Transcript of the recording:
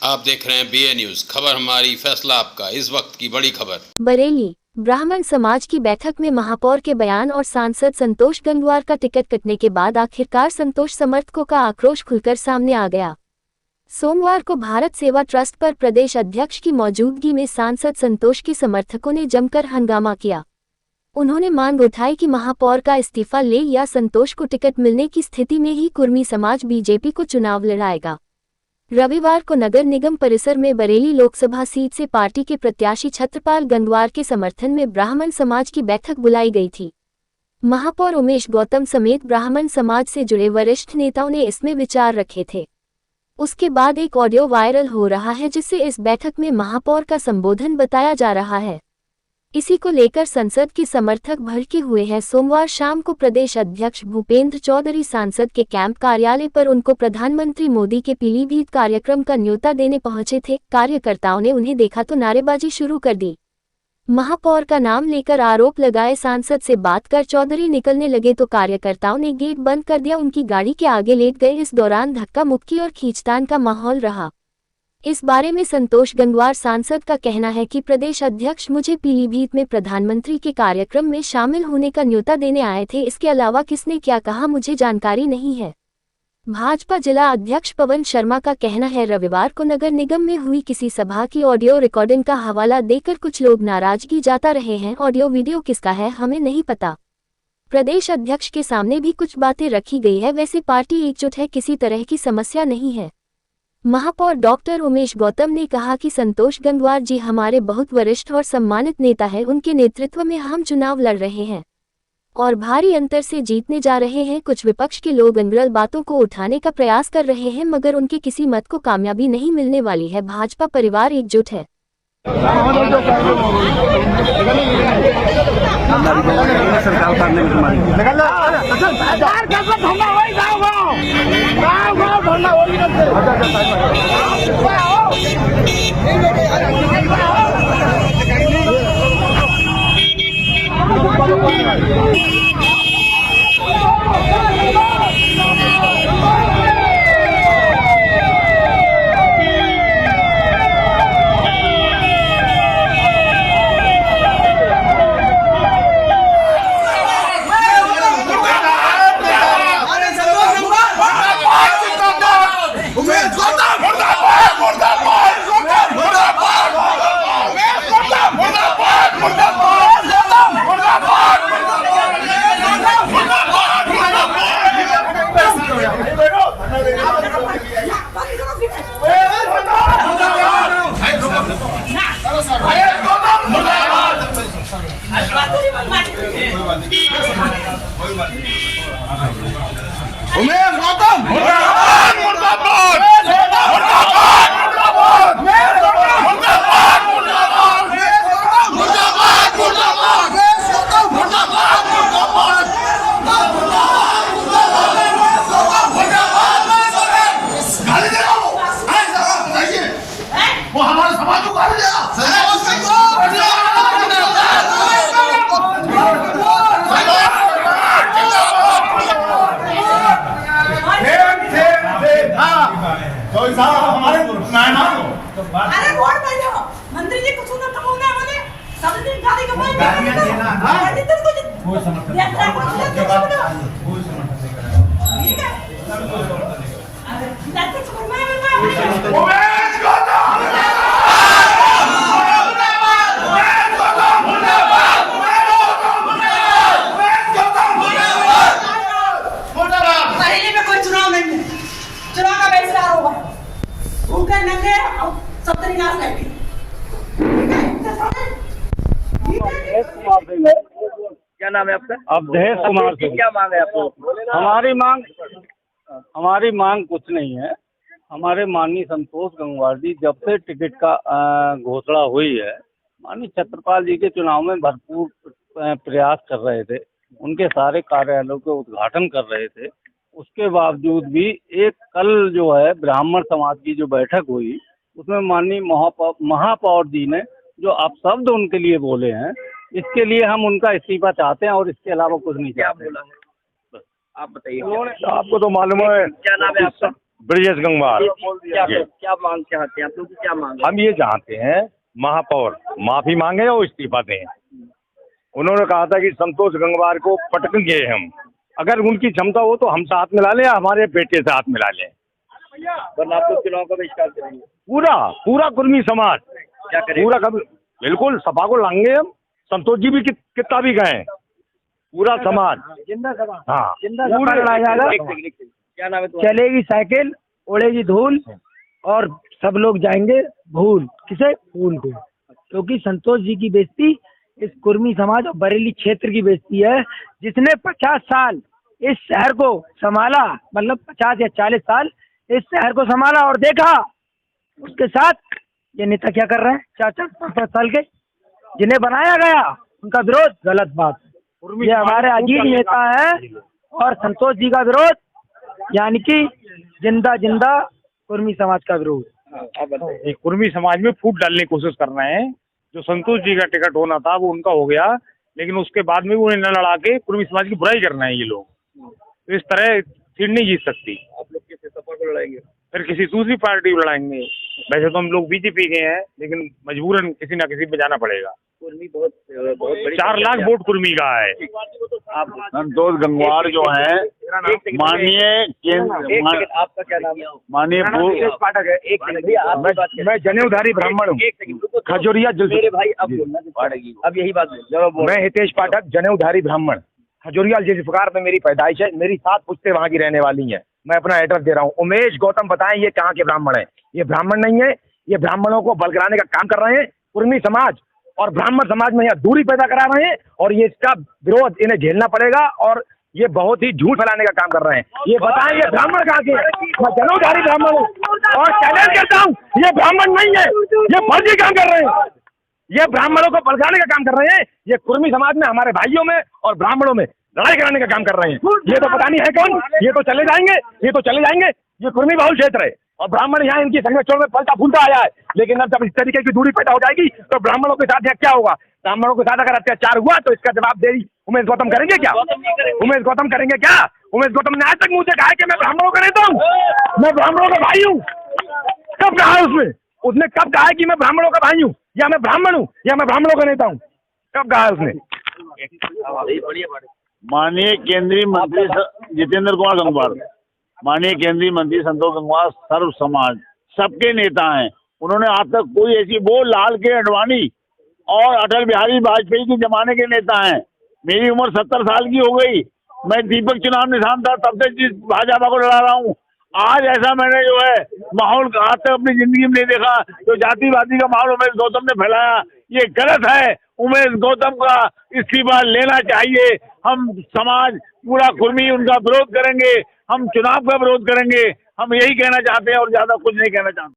आप देख रहे हैं BA न्यूज, खबर हमारी फैसला आपका। इस वक्त की बड़ी खबर। बरेली ब्राह्मण समाज की बैठक में महापौर के बयान और सांसद संतोष गंगवार का टिकट कटने के बाद आखिरकार संतोष समर्थकों का आक्रोश खुलकर सामने आ गया। सोमवार को भारत सेवा ट्रस्ट पर प्रदेश अध्यक्ष की मौजूदगी में सांसद संतोष के समर्थकों ने जमकर हंगामा किया। उन्होंने मांग उठाई कि महापौर का इस्तीफा ले या संतोष को टिकट मिलने की स्थिति में ही कुर्मी समाज बीजेपी को चुनाव लड़ाएगा। रविवार को नगर निगम परिसर में बरेली लोकसभा सीट से पार्टी के प्रत्याशी छत्रपाल गंगवार के समर्थन में ब्राह्मण समाज की बैठक बुलाई गई थी। महापौर उमेश गौतम समेत ब्राह्मण समाज से जुड़े वरिष्ठ नेताओं ने इसमें विचार रखे थे। उसके बाद एक ऑडियो वायरल हो रहा है जिससे इस बैठक में महापौर का संबोधन बताया जा रहा है। इसी को लेकर संसद के समर्थक भड़के हुए हैं। सोमवार शाम को प्रदेश अध्यक्ष भूपेंद्र चौधरी सांसद के कैंप कार्यालय पर उनको प्रधानमंत्री मोदी के पीलीभीत कार्यक्रम का न्योता देने पहुंचे थे। कार्यकर्ताओं ने उन्हें देखा तो नारेबाजी शुरू कर दी। महापौर का नाम लेकर आरोप लगाए सांसद से बात कर चौधरी निकलने लगे तो कार्यकर्ताओं ने गेट बंद कर दिया, उनकी गाड़ी के आगे लेट गए। इस दौरान धक्का मुक्की और खींचतान का माहौल रहा। इस बारे में संतोष गंगवार सांसद का कहना है कि प्रदेश अध्यक्ष मुझे पीलीभीत में प्रधानमंत्री के कार्यक्रम में शामिल होने का न्योता देने आए थे। इसके अलावा किसने क्या कहा मुझे जानकारी नहीं है। भाजपा जिला अध्यक्ष पवन शर्मा का कहना है रविवार को नगर निगम में हुई किसी सभा की ऑडियो रिकॉर्डिंग का हवाला देकर कुछ लोग नाराजगी जता रहे हैं। ऑडियो वीडियो किसका है हमें नहीं पता। प्रदेश अध्यक्ष के सामने भी कुछ बातें रखी गई है। वैसे पार्टी एकजुट है, किसी तरह की समस्या नहीं है। महापौर डॉक्टर उमेश गौतम ने कहा कि संतोष गंगवार जी हमारे बहुत वरिष्ठ और सम्मानित नेता है। उनके नेतृत्व में हम चुनाव लड़ रहे हैं और भारी अंतर से जीतने जा रहे हैं। कुछ विपक्ष के लोग अनगढ़ बातों को उठाने का प्रयास कर रहे हैं मगर उनके किसी मत को कामयाबी नहीं मिलने वाली है। भाजपा परिवार एकजुट है। उमेश गौतम वो हमारे समाज को गाली देगा। हमारे मेहमान हो अरे वोट पहले हो मंत्री जी कुछ ना कहो ना हमारे सब दिन गाली का कोई गालियां देना हां मंत्री को कोई समर्थन ठीक है अरे जाते छोड़ मैं उमेश गौतम पहले में कोई चुनाव नहीं है। चुनाव का बहिष्कार होगा। उनका नंगे सत्तरी नाश करके क्या नाम है आपका? अवधेश कुमार सिंह। क्या मांग है आपको? हमारी मांग कुछ नहीं है। हमारे माननीय संतोष गंगवार जी जब से टिकट का घोषणा हुई है, माननीय छत्रपाल जी के चुनाव में भरपूर प्रयास कर रहे थे, उनके सारे कार्यालयों के उद्घाटन कर रहे थे। उसके बावजूद भी एक कल जो है ब्राह्मण समाज की जो बैठक हुई उसमें माननीय महापौर जी ने जो अपशब्द उनके लिए बोले हैं, इसके लिए हम उनका इस्तीफा चाहते हैं और इसके अलावा कुछ नहीं चाहते। बोला है आप बताइए। उन्होंने आपको तो मालूम है। क्या नाम है आपका? ब्रजेश गंगवार। क्या मांग चाहते हैं आप लोग की, क्या मांग है? हम ये चाहते हैं महापौर माफी मांगे और इस्तीफा दें। उन्होंने कहा था कि संतोष गंगवार को पटकेंगे हम, अगर उनकी क्षमता हो तो हम साथ मिला लें, हमारे बेटे से हाथ मिला लें, वरना आप लोग चुनाव का बहिष्कार करेंगे। पूरा कुर्मी समाज क्या करेंगे? पूरा बिल्कुल सभा को लाएंगे हम। संतोष जी भी कितना भी गए, पूरा समाज हाँ क्या नाम है तुम्हारा? चलेगी साइकिल, उड़ेगी धूल और सब लोग जाएंगे भूल किसे, फूल को, क्योंकि संतोष जी की बेइज्जती इस कुर्मी समाज और बरेली क्षेत्र की बेइज्जती है, जिसने 50 साल इस शहर को संभाला, मतलब 50 या 40 साल इस शहर को संभाला और देखा उसके साथ ये नेता क्या कर रहे हैं 4-5 साल के, जिन्हें बनाया गया उनका विरोध, गलत बात। ये हमारे अजीज नेता है और संतोष जी का विरोध यानी कि जिंदा जिंदा कुर्मी समाज का विरोध। एक कुर्मी समाज में फूट डालने की कोशिश कर रहे हैं। जो संतोष जी का टिकट होना था वो उनका हो गया, लेकिन उसके बाद में वो न लड़ा के कुर्मी समाज की बुराई कर रहे हैं ये लोग। तो इस तरह सीट नहीं जीत सकती। आप लोग किस सफर को लड़ाएंगे? फिर किसी दूसरी पार्टी को लड़ाएंगे। वैसे तो हम लोग बीजेपी के हैं, लेकिन मजबूरन किसी ना किसी पे जाना पड़ेगा। कुर्मी बहुत बड़ी 4 लाख वोट कुर्मी का है। आप संतोष गंगवार जो है माननीय आपका क्या नाम है? माननीय पाठक है। एक सेकंड भैया, आप बात करें। मैं जनेऊधारी ब्राह्मण हूँ, एक सेकंड रुको। खजूरिया मेरे भाई अब बोलना, अब यही बात बोल। मैं हितेश पाठक, जनेऊधारी ब्राह्मण, खजूरिया जिल्फकार में मेरी पैदाइश है। मेरी 7 पुश्ते वहाँ की रहने वाली हैं। मैं अपना एड्रेस दे रहा हूँ। उमेश गौतम बताएं ये कहाँ के ब्राह्मण हैं? ये ब्राह्मण नहीं है, ये ब्राह्मणों को बलगराने का काम कर रहे हैं। कुर्मी समाज और ब्राह्मण समाज में यहाँ दूरी पैदा करा रहे हैं और ये इसका विरोध इन्हें झेलना पड़ेगा और ये बहुत ही झूठ फैलाने का काम कर रहे हैं। ये बताएं ये ब्राह्मण कहाँ के? मैं जनेऊधारी ब्राह्मण हूँ और चैलेंज करता हूँ, ये ब्राह्मण नहीं है, ये फर्जी काम कर रहे हैं। ये ब्राह्मणों को बलगाने का काम कर रहे हैं। ये कुर्मी समाज में हमारे भाइयों में और ब्राह्मणों में लड़ाई कराने का काम कर रहे हैं। ये तो पता नहीं है कौन, ये तो चले जाएंगे, ये तो चले जाएंगे। ये कुर्मी बहुल क्षेत्र है और ब्राह्मण यहाँ इनकी संगठन में फलता फूलता आया है। लेकिन अब जब इस तरीके की दूरी पैदा हो जाएगी तो ब्राह्मणों के साथ क्या होगा? ब्राह्मणों के साथ अगर अत्याचार हुआ तो इसका जवाबदेही उमेश गौतम करेंगे क्या? उमेश गौतम करेंगे क्या? उमेश गौतम ने आज तक मुझे कहा है कि मैं ब्राह्मणों का नेता हूँ, मैं ब्राह्मणों का भाई हूँ। कब कहा है उसने? उसने कब कहा है कि मैं ब्राह्मणों का भाई हूँ या मैं ब्राह्मण हूँ या मैं ब्राह्मणों का नेता हूँ? कब कहा है उसने? माननीय केंद्रीय मंत्री जितेंद्र कुमार गंगवार, माननीय केंद्रीय मंत्री संतोष गंगवार सर्व समाज सबके नेता हैं। उन्होंने आज तक कोई ऐसी, वो लाल के अडवाणी और अटल बिहारी वाजपेयी के जमाने के नेता हैं। मेरी उम्र 70 साल की हो गई, मैं दीपक चुनाव निशान था तब से जिस भाजपा को लड़ा रहा हूँ। आज ऐसा मैंने जो है माहौल आज तक अपनी जिंदगी में नहीं देखा। जो जातिवादी का माहौल उमेश गौतम ने फैलाया ये गलत है। उमेश गौतम का इस्तीफा लेना चाहिए। हम समाज पूरा कुर्मी उनका विरोध करेंगे, हम चुनाव का विरोध करेंगे। हम यही कहना चाहते हैं और ज्यादा कुछ नहीं कहना चाहते।